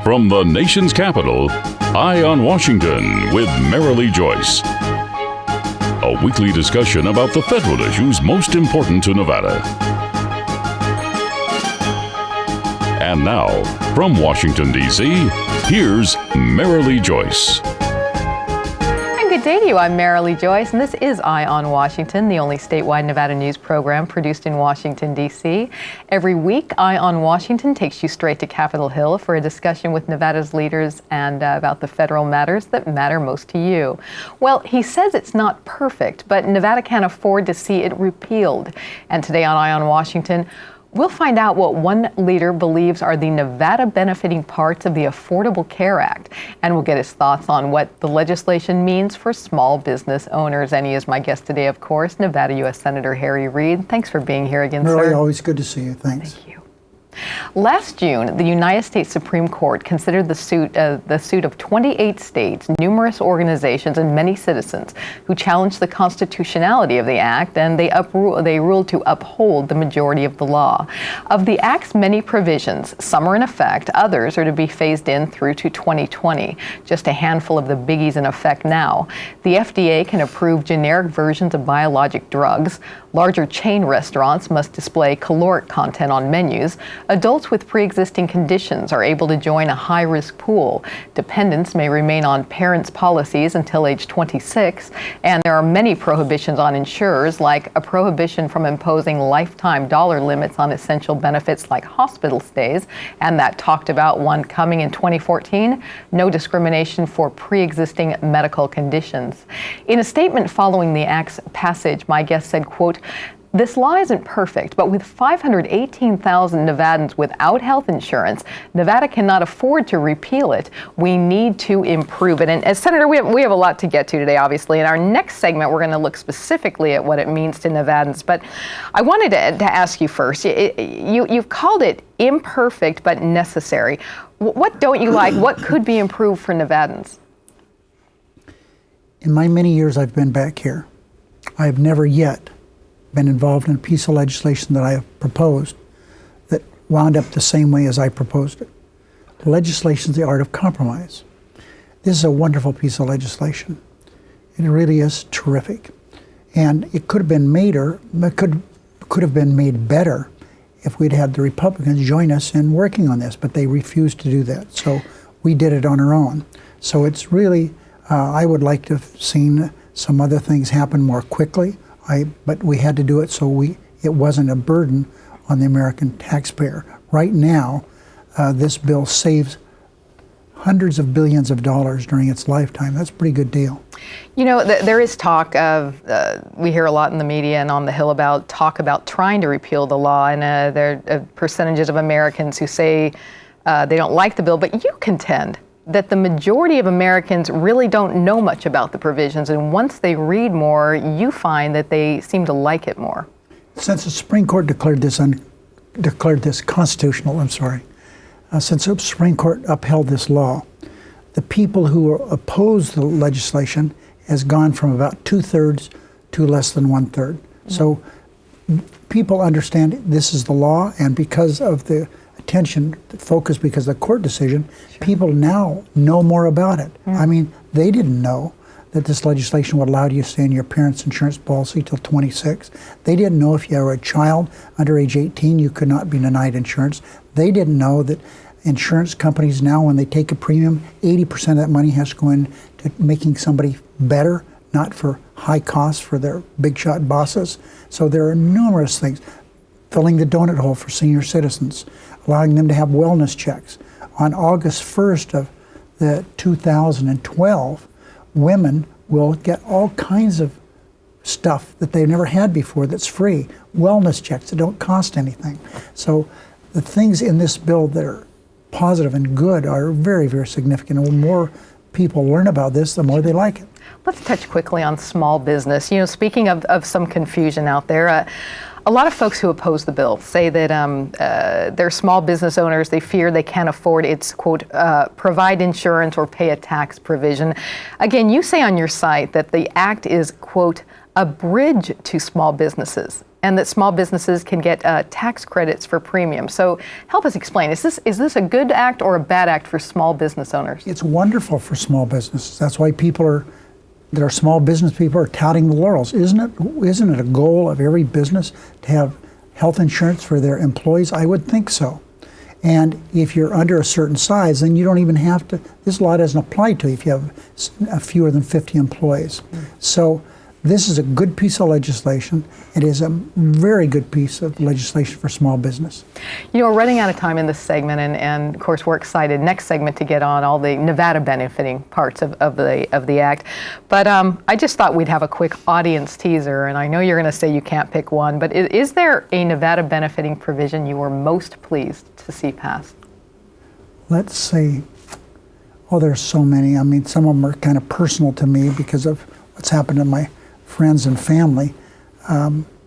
From the nation's capital, Eye on Washington with Marilee Joyce. A weekly discussion about the federal issues most important to Nevada. And now, from Washington, D.C., here's Marilee Joyce. Good day to you. I'm Marilee Joyce, and this is Eye on Washington, the only statewide Nevada news program produced in Washington, D.C. Every week, Eye on Washington takes you straight to Capitol Hill for a discussion with Nevada's leaders and about the federal matters that matter most to you. Well, he says it's not perfect, but Nevada can't afford to see it repealed. And today on Eye on Washington, we'll find out what one leader believes are the Nevada benefiting parts of the Affordable Care Act. And we'll get his thoughts on what the legislation means for small business owners. And he is my guest today, of course, Nevada U.S. Senator Reid. Thanks for being here again, Marilee, sir. Always good to see you. Thanks. Thank you. Last June, the United States Supreme Court considered the suit of 28 states, numerous organizations, and many citizens who challenged the constitutionality of the act, and they ruled to uphold the majority of the law. Of the act's many provisions, some are in effect, others are to be phased in through to 2020. Just a handful of the biggies in effect now. The FDA can approve generic versions of biologic drugs. Larger chain restaurants must display caloric content on menus. Adults with pre-existing conditions are able to join a high-risk pool. Dependents may remain on parents' policies until age 26. And there are many prohibitions on insurers, like a prohibition from imposing lifetime dollar limits on essential benefits like hospital stays, and that talked about one coming in 2014, no discrimination for pre-existing medical conditions. In a statement following the act's passage, my guest said, quote, "This law isn't perfect, but with 518,000 Nevadans without health insurance, Nevada cannot afford to repeal it. We need to improve it." And as Senator, we have a lot to get to today, obviously. In our next segment, we're going to look specifically at what it means to Nevadans. But I wanted to ask you first, you've called it imperfect but necessary. What don't you like? What could be improved for Nevadans? In my many years I've been back here, I have never yet been involved in a piece of legislation that I have proposed that wound up the same way as I proposed it. Legislation is the art of compromise. This is a wonderful piece of legislation. It really is terrific. And it could have been could have been made better if we'd had the Republicans join us in working on this, but they refused to do that. So we did it on our own. So it's really, I would like to have seen some other things happen more quickly. But we had to do it so it wasn't a burden on the American taxpayer. Right now, this bill saves hundreds of billions of dollars during its lifetime. That's a pretty good deal. You know, there is talk of, we hear a lot in the media and on the Hill about trying to repeal the law, and there are percentages of Americans who say they don't like the bill, but you contend that the majority of Americans really don't know much about the provisions, and once they read more, you find that they seem to like it more. Since the Supreme Court declared this constitutional, since the Supreme Court upheld this law, the people who oppose the legislation has gone from about 2/3 to less than 1/3. Mm-hmm. So people understand this is the law, and because of the focus because of the court decision, sure, people now know more about it. I mean, they didn't know that this legislation would allow you to stay in your parents' insurance policy till 26. They didn't know if you were a child under age 18, you could not be denied insurance. They didn't know that insurance companies now, when they take a premium, 80% of that money has to go into making somebody better, not for high costs for their big shot bosses. So there are numerous things. Filling the donut hole for senior citizens, allowing them to have wellness checks. On August 1st of 2012, women will get all kinds of stuff that they've never had before that's free. Wellness checks that don't cost anything. So the things in this bill that are positive and good are very, very significant. And the more people learn about this, the more they like it. Let's touch quickly on small business. You know, speaking of some confusion out there, a lot of folks who oppose the bill say that they're small business owners. They fear they can't afford its, quote, provide insurance or pay a tax provision. Again, you say on your site that the act is, quote, a bridge to small businesses. and that small businesses can get tax credits for premiums. So help us explain, is this a good act or a bad act for small business owners? It's wonderful for small businesses. That's why that are small business people are touting the laurels. Isn't it a goal of every business to have health insurance for their employees? I would think so. And if you're under a certain size, then you don't even have to, this law doesn't apply to you if you have fewer than 50 employees. So this is a good piece of legislation. It is a very good piece of legislation for small business. You know, we're running out of time in this segment, and of course we're excited next segment to get on all the Nevada benefiting parts of the act. But I just thought we'd have a quick audience teaser, and I know you're going to say you can't pick one, but is there a Nevada benefiting provision you were most pleased to see passed? Let's see. Oh, there's so many. I mean, some of them are kind of personal to me because of what's happened to my friends and family,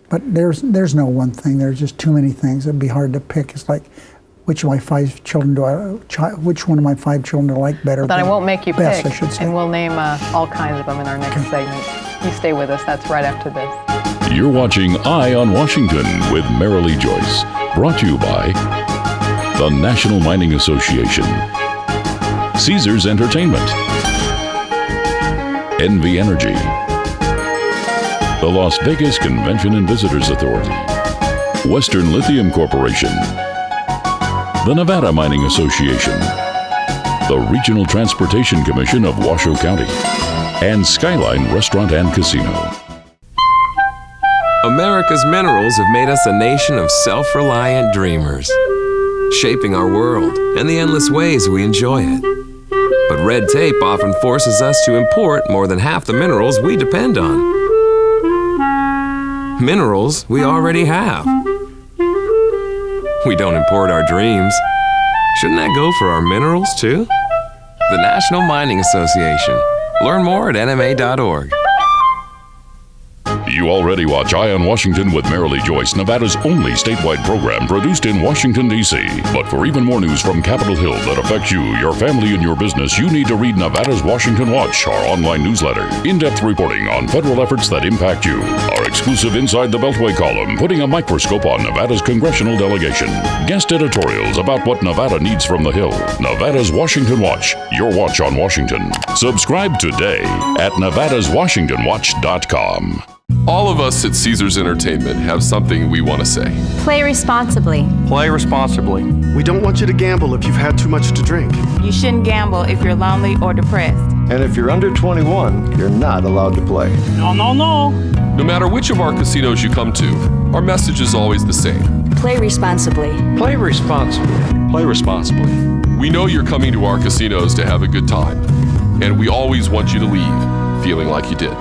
but there's no one thing. There's just too many things. It'd be hard to pick. It's like, which one of my 5 children do I like better? Then I won't make you best, pick, I should say. And we'll name all kinds of them in our next segment. You stay with us. That's right after this. You're watching Eye on Washington with Marilee Joyce, brought to you by the National Mining Association, Caesars Entertainment, NV Energy, the Las Vegas Convention and Visitors Authority, Western Lithium Corporation, the Nevada Mining Association, the Regional Transportation Commission of Washoe County, and Skyline Restaurant and Casino. America's minerals have made us a nation of self-reliant dreamers, shaping our world and the endless ways we enjoy it. But red tape often forces us to import more than half the minerals we depend on. Minerals we already have. We don't import our dreams. Shouldn't that go for our minerals too? The National Mining Association. Learn more at nma.org. You already watch Eye on Washington with Marilee Joyce, Nevada's only statewide program produced in Washington, D.C. But for even more news from Capitol Hill that affects you, your family, and your business, you need to read Nevada's Washington Watch, our online newsletter. In-depth reporting on federal efforts that impact you. Our exclusive Inside the Beltway column, putting a microscope on Nevada's congressional delegation. Guest editorials about what Nevada needs from the Hill. Nevada's Washington Watch, your watch on Washington. Subscribe today at nevadaswashingtonwatch.com. All of us at Caesars Entertainment have something we want to say. Play responsibly. Play responsibly. We don't want you to gamble if you've had too much to drink. You shouldn't gamble if you're lonely or depressed. And if you're under 21, you're not allowed to play. No. No matter which of our casinos you come to, our message is always the same. Play responsibly. Play responsibly. Play responsibly. We know you're coming to our casinos to have a good time, and we always want you to leave feeling like you did.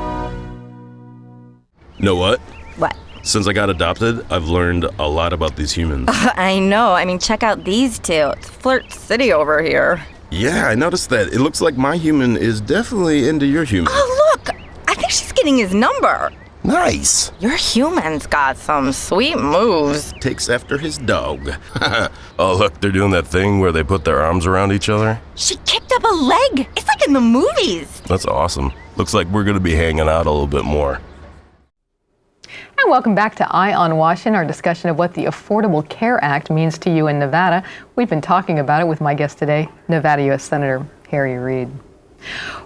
Know what? What? Since I got adopted, I've learned a lot about these humans. I know. I mean, check out these two. It's Flirt City over here. Yeah, I noticed that. It looks like my human is definitely into your human. Oh, look! I think she's getting his number. Nice. Your human's got some sweet moves. Takes after his dog. Oh, look, they're doing that thing where they put their arms around each other. She kicked up a leg. It's like in the movies. That's awesome. Looks like we're going to be hanging out a little bit more. And welcome back to Eye on Washington, our discussion of what the Affordable Care Act means to you in Nevada. We've been talking about it with my guest today, Nevada U.S. Senator Harry Reid.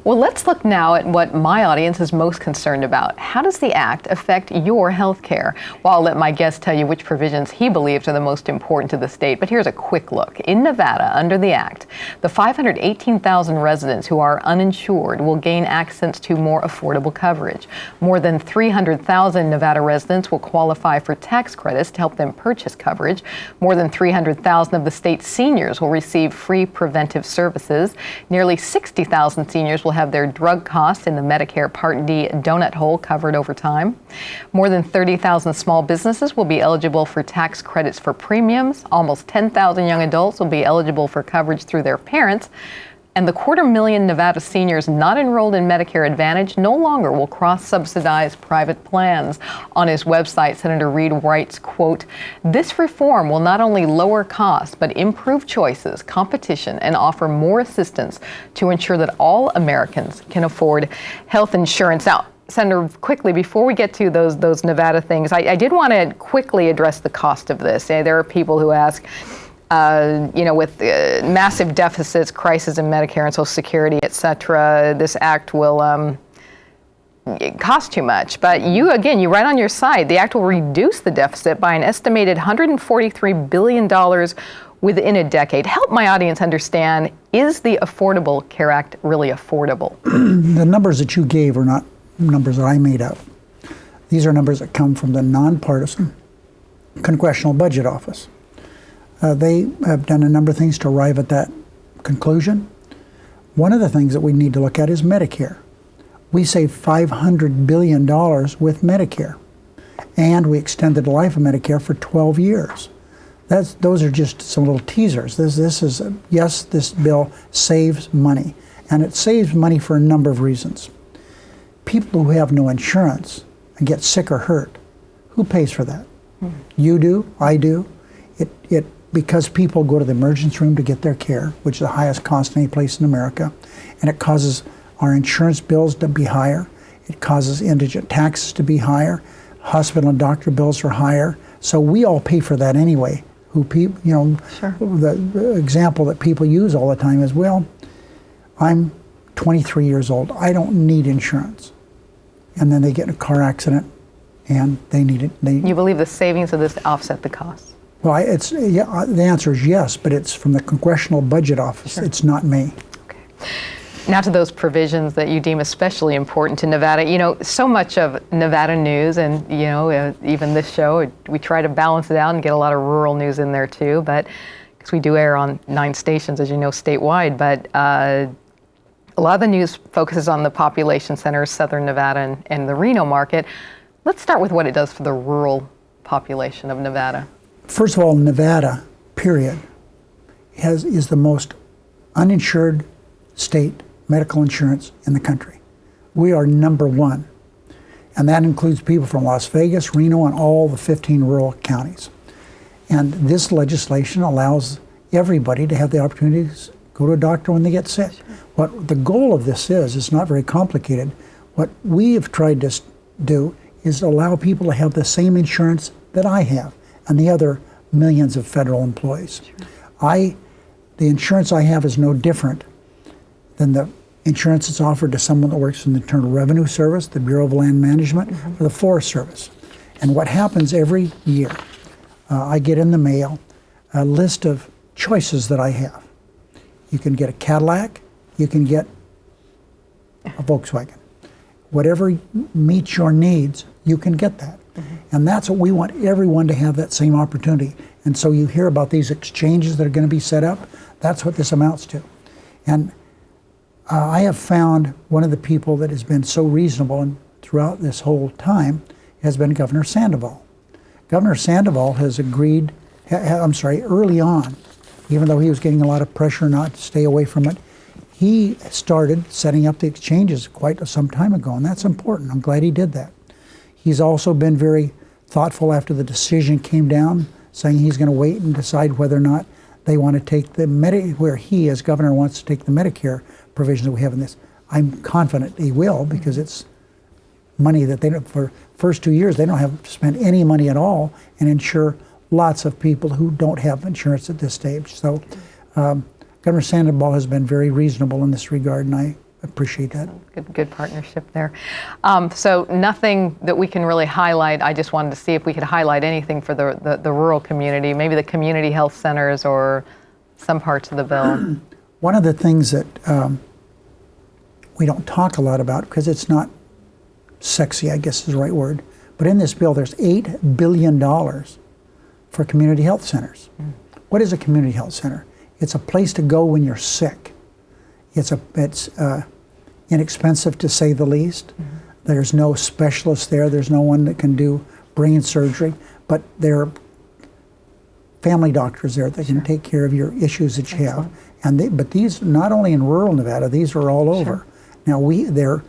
Well, let's look now at what my audience is most concerned about. How does the act affect your health care? Well, I'll let my guest tell you which provisions he believes are the most important to the state, but here's a quick look. In Nevada, under the act, the 518,000 residents who are uninsured will gain access to more affordable coverage. More than 300,000 Nevada residents will qualify for tax credits to help them purchase coverage. More than 300,000 of the state's seniors will receive free preventive services. Nearly 60,000 seniors will have their drug costs in the Medicare Part D donut hole covered over time. More than 30,000 small businesses will be eligible for tax credits for premiums. Almost 10,000 young adults will be eligible for coverage through their parents. And the 250,000 Nevada seniors not enrolled in Medicare Advantage no longer will cross-subsidize private plans. On his website, Senator Reid writes, quote, "This reform will not only lower costs, but improve choices, competition, and offer more assistance to ensure that all Americans can afford health insurance." Now, Senator, quickly, before we get to those Nevada things, I did want to quickly address the cost of this. There are people who ask, with massive deficits, crisis in Medicare and Social Security, et cetera, this act will cost too much. But you write on your side, the act will reduce the deficit by an estimated $143 billion within a decade. Help my audience understand, is the Affordable Care Act really affordable? The numbers that you gave are not numbers that I made up. These are numbers that come from the nonpartisan Congressional Budget Office. They have done a number of things to arrive at that conclusion. One of the things that we need to look at is Medicare. We save $500 billion with Medicare, and we extended the life of Medicare for 12 years. Those are just some little teasers. This bill saves money, and it saves money for a number of reasons. People who have no insurance and get sick or hurt, who pays for that? You do, I do. Because people go to the emergency room to get their care, which is the highest cost in any place in America, and it causes our insurance bills to be higher. It causes indigent taxes to be higher. Hospital and doctor bills are higher. So we all pay for that anyway. Sure. The example that people use all the time is, well, I'm 23 years old. I don't need insurance. And then they get in a car accident and they need it. You believe the savings of this offset the costs? Well, the answer is yes, but it's from the Congressional Budget Office. Sure. It's not me. Okay. Now to those provisions that you deem especially important to Nevada. So much of Nevada news, and even this show, we try to balance it out and get a lot of rural news in there too. But because we do air on 9 stations, as you know, statewide. But a lot of the news focuses on the population centers, Southern Nevada and the Reno market. Let's start with what it does for the rural population of Nevada. First of all, Nevada, period, is the most uninsured state medical insurance in the country. We are number 1. And that includes people from Las Vegas, Reno, and all the 15 rural counties. And this legislation allows everybody to have the opportunity to go to a doctor when they get sick. What the goal of this is, it's not very complicated. What we have tried to do is allow people to have the same insurance that I have and the other millions of federal employees. Sure. The insurance I have is no different than the insurance that's offered to someone that works in the Internal Revenue Service, the Bureau of Land Management, or the Forest Service. And what happens every year, I get in the mail a list of choices that I have. You can get a Cadillac, you can get a Volkswagen. Whatever meets your needs, you can get that. And that's what we want everyone to have, that same opportunity. And so you hear about these exchanges that are going to be set up. That's what this amounts to. And I have found one of the people that has been so reasonable and throughout this whole time has been Governor Sandoval. Governor Sandoval has agreed, early on, even though he was getting a lot of pressure not to stay away from it, he started setting up the exchanges quite some time ago, and that's important. I'm glad he did that. He's also been very thoughtful after the decision came down, saying he's going to wait and decide whether or not they want to take where he, as governor, wants to take the Medicare provisions that we have in this. I'm confident he will, because it's money that they don't, for first 2 years, they don't have to spend any money at all and insure lots of people who don't have insurance at this stage. So Governor Sandoval has been very reasonable in this regard, and I appreciate that. Good partnership there. So nothing that we can really highlight. I just wanted to see if we could highlight anything for the rural community, maybe the community health centers or some parts of the bill. One of the things that we don't talk a lot about, because it's not sexy, I guess is the right word, but in this bill there's $8 billion for community health centers. What is a community health center? It's a place to go when you're sick. It's inexpensive, to say the least. There's no specialist there. There's no one that can do brain surgery, but there are family doctors there that can take care of your issues that you have. But these, not only in rural Nevada, these are all over. Now we're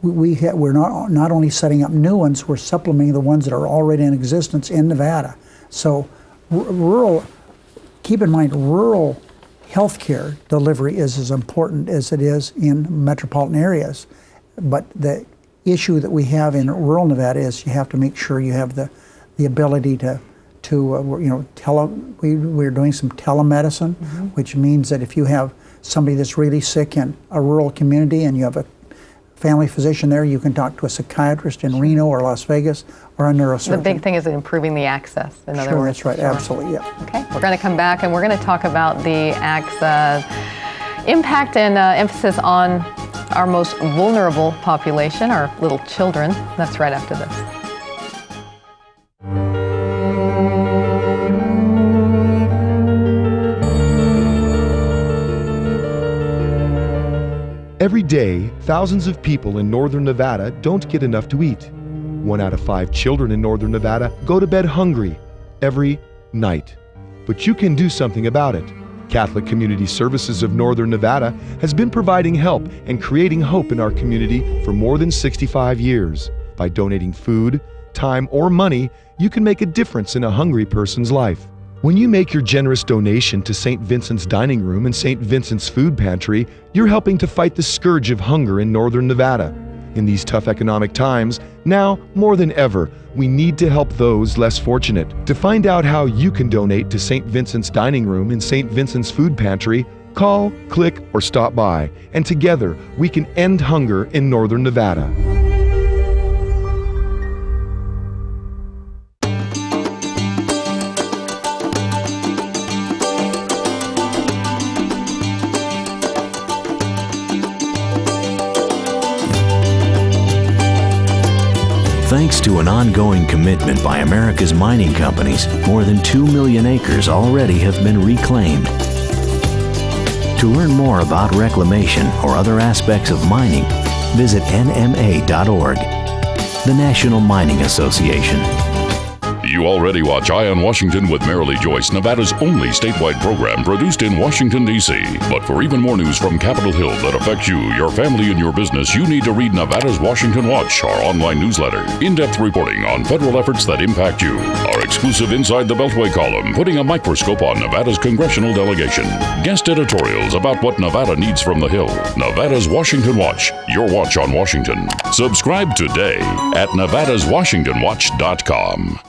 not only setting up new ones, we're supplementing the ones that are already in existence in Nevada. So rural, keep in mind, rural healthcare delivery is as important as it is in metropolitan areas. But the issue that we have in rural Nevada is you have to make sure you have the ability to we're doing some telemedicine, which means that if you have somebody that's really sick in a rural community and you have a family physician there, you can talk to a psychiatrist in Reno or Las Vegas or a neurosurgeon. The big thing is improving the access, in other words. That's right, absolutely, yeah. Okay, we're going to come back and we're going to talk about the Act's impact and emphasis on our most vulnerable population, our little children. That's right after this. Every day, thousands of people in northern Nevada don't get enough to eat. 1 out of 5 children in northern Nevada go to bed hungry every night. But you can do something about it. Catholic Community Services of Northern Nevada has been providing help and creating hope in our community for more than 65 years. By donating food, time, or money, you can make a difference in a hungry person's life. When you make your generous donation to St. Vincent's Dining Room and St. Vincent's Food Pantry, you're helping to fight the scourge of hunger in northern Nevada. In these tough economic times, now more than ever, we need to help those less fortunate. To find out how you can donate to St. Vincent's Dining Room and St. Vincent's Food Pantry, call, click, or stop by, and together we can end hunger in northern Nevada. Thanks to an ongoing commitment by America's mining companies, more than 2 million acres already have been reclaimed. To learn more about reclamation or other aspects of mining, visit nma.org, the National Mining Association. You already watch Eye on Washington with Marilee Joyce, Nevada's only statewide program produced in Washington, D.C. But for even more news from Capitol Hill that affects you, your family, and your business, you need to read Nevada's Washington Watch, our online newsletter. In-depth reporting on federal efforts that impact you. Our exclusive Inside the Beltway column, putting a microscope on Nevada's congressional delegation. Guest editorials about what Nevada needs from the Hill. Nevada's Washington Watch, your watch on Washington. Subscribe today at nevadaswashingtonwatch.com.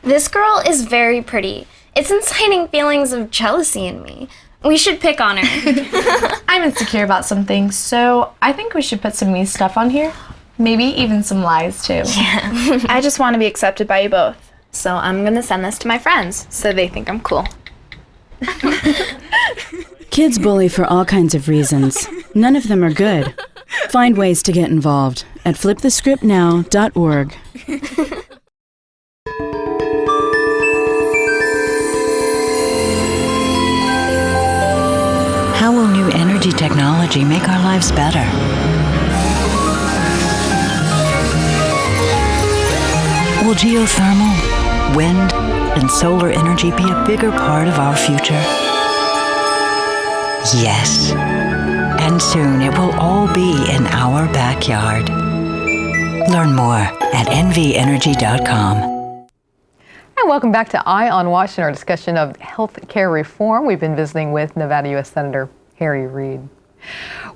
This girl is very pretty. It's inciting feelings of jealousy in me. We should pick on her. I'm insecure about some things, so I think we should put some me stuff on here. Maybe even some lies, too. Yeah. I just want to be accepted by you both. So I'm going to send this to my friends so they think I'm cool. Kids bully for all kinds of reasons. None of them are good. Find ways to get involved at flipthescriptnow.org. How will new energy technology make our lives better? Will geothermal, wind, and solar energy be a bigger part of our future? Yes. And soon it will all be in our backyard. Learn more at nvenergy.com. And welcome back to Eye on Washington, our discussion of health care reform. We've been visiting with Nevada U.S. Senator Reid.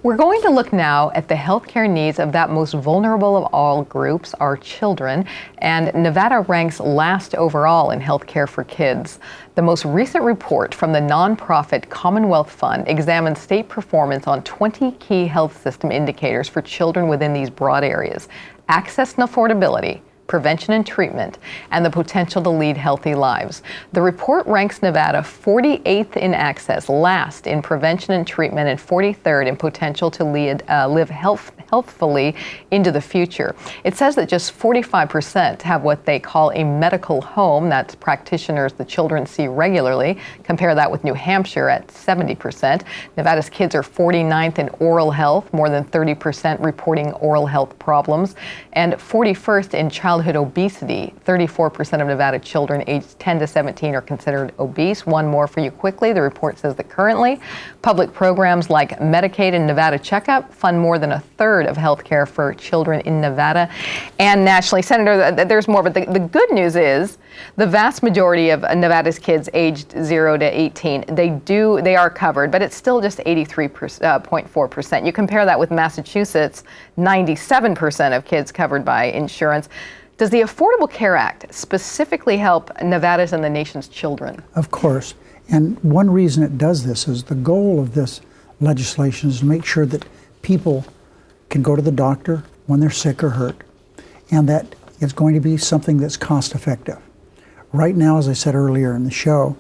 We're going to look now at the health care needs of that most vulnerable of all groups, our children. And Nevada ranks last overall in health care for kids. The most recent report from the nonprofit Commonwealth Fund examined state performance on 20 key health system indicators for children within these broad areas: access and affordability, prevention and treatment, and the potential to lead healthy lives. The report ranks Nevada 48th in access, last in prevention and treatment, and 43rd in potential to live healthfully into the future. It says that just 45% have what they call a medical home. That's practitioners the children see regularly. Compare that with New Hampshire at 70%. Nevada's kids are 49th in oral health, more than 30% reporting oral health problems, and 41st in childhood childhood obesity. 34% of Nevada children aged 10 to 17 are considered obese. One more for you quickly. The report says that currently, public programs like Medicaid and Nevada Checkup fund more than a third of health care for children in Nevada and nationally. Senator, there's more, but the good news is the vast majority of Nevada's kids aged 0 to 18, they are covered, but it's still just 83.4%. You compare that with Massachusetts, 97% of kids covered by insurance. Does the Affordable Care Act specifically help Nevada's and the nation's children? Of course. And one reason it does this is the goal of this legislation is to make sure that people can go to the doctor when they're sick or hurt, and that it's going to be something that's cost effective. Right now, as I said earlier in the show,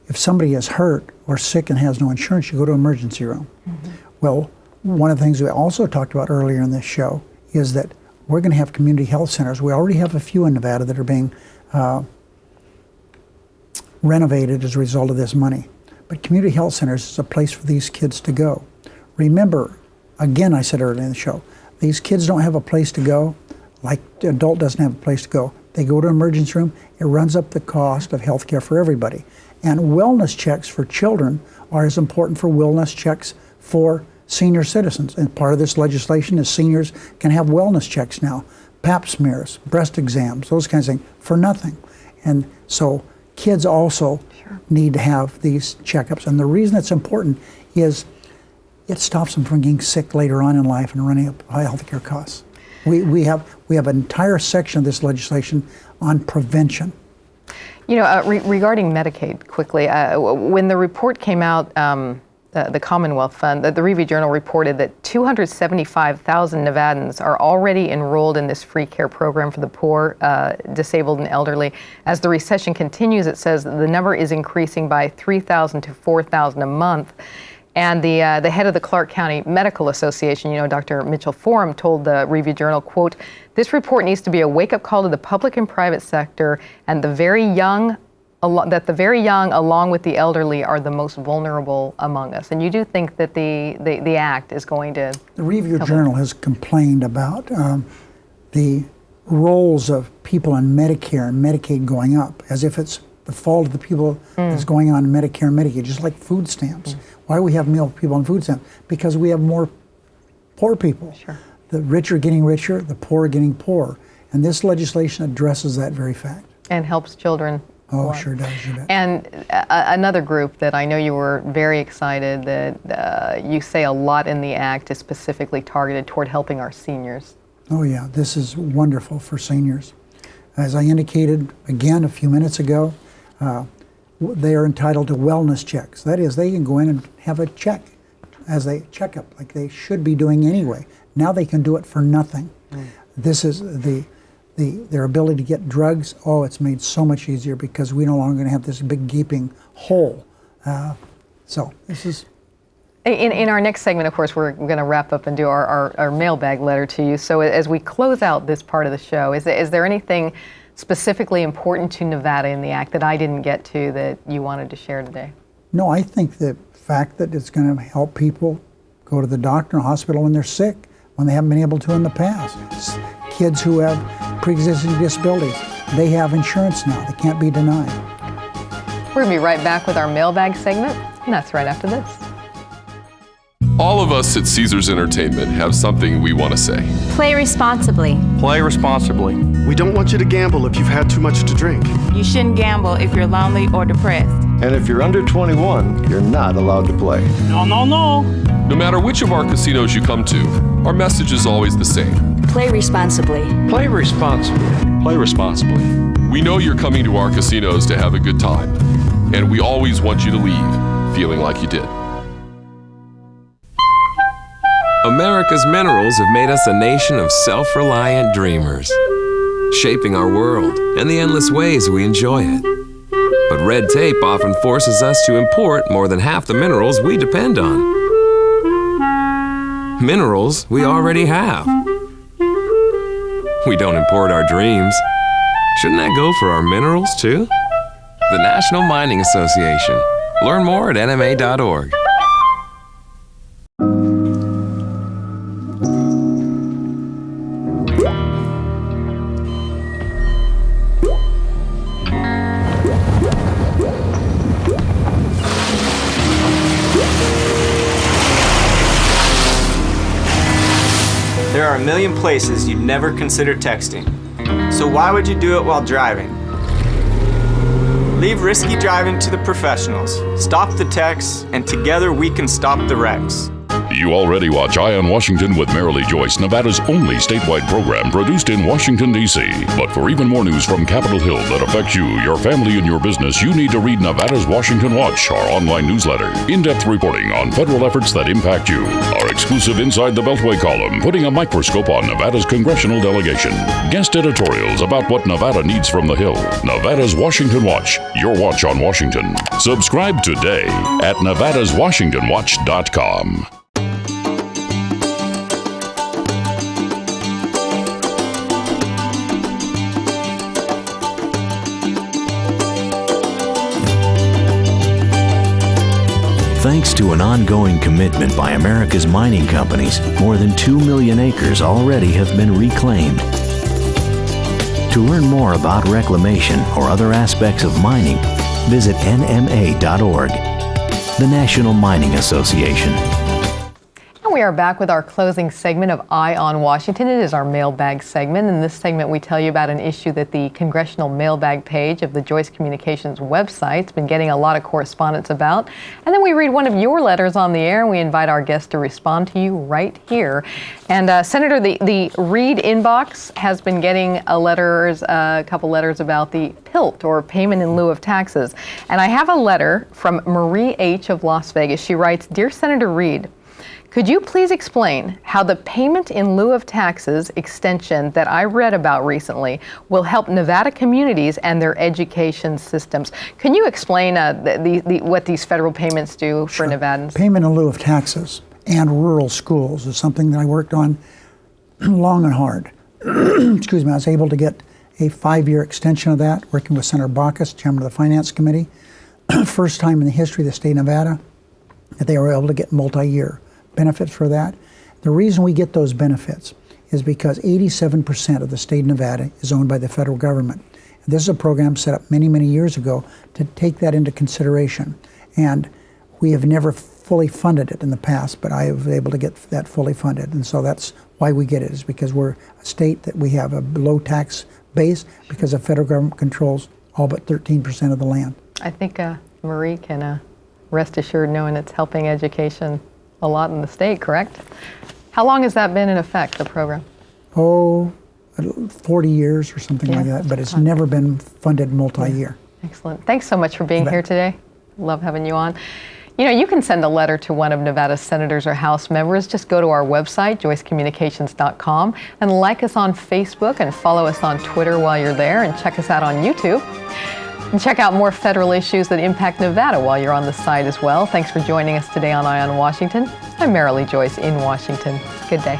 if somebody is hurt or sick and has no insurance, you go to emergency room. Mm-hmm. Well, one of the things we also talked about earlier in this show is that we're going to have community health centers. We already have a few in Nevada that are being renovated as a result of this money. But community health centers is a place for these kids to go. Remember, again, I said earlier in the show, these kids don't have a place to go like the adult doesn't have a place to go. They go to an emergency room, it runs up the cost of health care for everybody. And wellness checks for children are as important for wellness checks for senior citizens. And part of this legislation is seniors can have wellness checks now, pap smears, breast exams, those kinds of things, for nothing. And so kids also need to have these checkups. And the reason it's important is it stops them from getting sick later on in life and running up high health care costs. We have an entire section of this legislation on prevention. You know, regarding Medicaid, quickly, when the report came out, the Commonwealth Fund, the Reid Journal reported that 275,000 Nevadans are already enrolled in this free care program for the poor, disabled, and elderly. As the recession continues, it says the number is increasing by 3,000 to 4,000 a month. And the head of the Clark County Medical Association, Dr. Mitchell Forum, told the Reid Journal, quote, "This report needs to be a wake-up call to the public and private sector and the very young, along with the elderly, are the most vulnerable among us." And you do think that the act is going to... The Reid Journal has complained about the roles of people in Medicare and Medicaid going up, as if it's the fault of the people that's going on in Medicare and Medicaid, just like food stamps. Why do we have more people on food stamps? Because we have more poor people. Sure. The rich are getting richer, the poor are getting poorer. And this legislation addresses that very fact. And helps children. Oh, sure does. You bet. And another group that I know you were very excited that you say a lot in the act is specifically targeted toward helping our seniors. Oh yeah, this is wonderful for seniors. As I indicated again a few minutes ago, they are entitled to wellness checks. That is, they can go in and have a check as a checkup, like they should be doing anyway. Now they can do it for nothing. This is their ability to get drugs. Oh, it's made so much easier because we no longer going to have this big gaping hole. So this is... In our next segment, of course, we're going to wrap up and do our mailbag letter to you. So as we close out this part of the show, is there anything specifically important to Nevada in the act that I didn't get to that you wanted to share today? No, I think the fact that it's going to help people go to the doctor or hospital when they're sick, when they haven't been able to in the past. Kids who have pre-existing disabilities, they have insurance now. They can't be denied. We're going to be right back with our mailbag segment, and that's right after this. All of us at Caesars Entertainment have something we want to say. Play responsibly. Play responsibly. We don't want you to gamble if you've had too much to drink. You shouldn't gamble if you're lonely or depressed. And if you're under 21, you're not allowed to play. No. No matter which of our casinos you come to, our message is always the same. Play responsibly. Play responsibly. Play responsibly. We know you're coming to our casinos to have a good time, and we always want you to leave feeling like you did. America's minerals have made us a nation of self-reliant dreamers, shaping our world and the endless ways we enjoy it. But red tape often forces us to import more than half the minerals we depend on. Minerals we already have. We don't import our dreams. Shouldn't that go for our minerals too? The National Mining Association. Learn more at nma.org. There are a million places you'd never consider texting. So why would you do it while driving? Leave risky driving to the professionals. Stop the texts, and together we can stop the wrecks. You already watch Eye on Washington with Marilee Joyce, Nevada's only statewide program produced in Washington, D.C. But for even more news from Capitol Hill that affects you, your family, and your business, you need to read Nevada's Washington Watch, our online newsletter. In-depth reporting on federal efforts that impact you. Our exclusive Inside the Beltway column, putting a microscope on Nevada's congressional delegation. Guest editorials about what Nevada needs from the Hill. Nevada's Washington Watch, your watch on Washington. Subscribe today at nevadaswashingtonwatch.com. Thanks to an ongoing commitment by America's mining companies, more than 2 million acres already have been reclaimed. To learn more about reclamation or other aspects of mining, visit nma.org, the National Mining Association. We are back with our closing segment of Eye on Washington. It is our mailbag segment. In this segment, we tell you about an issue that the congressional mailbag page of the Joyce Communications website has been getting a lot of correspondence about. And then we read one of your letters on the air, and we invite our guests to respond to you right here. And Senator, the Reid inbox has been getting a couple letters about the PILT, or payment in lieu of taxes. And I have a letter from Marie H. of Las Vegas. She writes, "Dear Senator Reid, could you please explain how the payment in lieu of taxes extension that I read about recently will help Nevada communities and their education systems?" Can you explain what these federal payments do for Nevadans? Payment in lieu of taxes and rural schools is something that I worked on long and hard. Excuse me, I was able to get a 5-year extension of that, working with Senator Baucus, chairman of the Finance Committee. First time in the history of the state of Nevada that they were able to get multi-year benefits for that. The reason we get those benefits is because 87% of the state of Nevada is owned by the federal government. And this is a program set up many, many years ago to take that into consideration. And we have never fully funded it in the past, but I was able to get that fully funded. And so that's why we get it, is because we're a state that we have a low tax base because the federal government controls all but 13% of the land. I think Marie can rest assured knowing it's helping education a lot in the state, correct? How long has that been in effect, the program? 40 years or something like that, but it's never been funded multi-year. Excellent. Thanks so much for being here today. Love having you on. You know, you can send a letter to one of Nevada's senators or House members. Just go to our website, joycecommunications.com, and like us on Facebook and follow us on Twitter while you're there, and check us out on YouTube. And check out more federal issues that impact Nevada while you're on the site as well. Thanks for joining us today on Eye on Washington. I'm Marilee Joyce in Washington. Good day.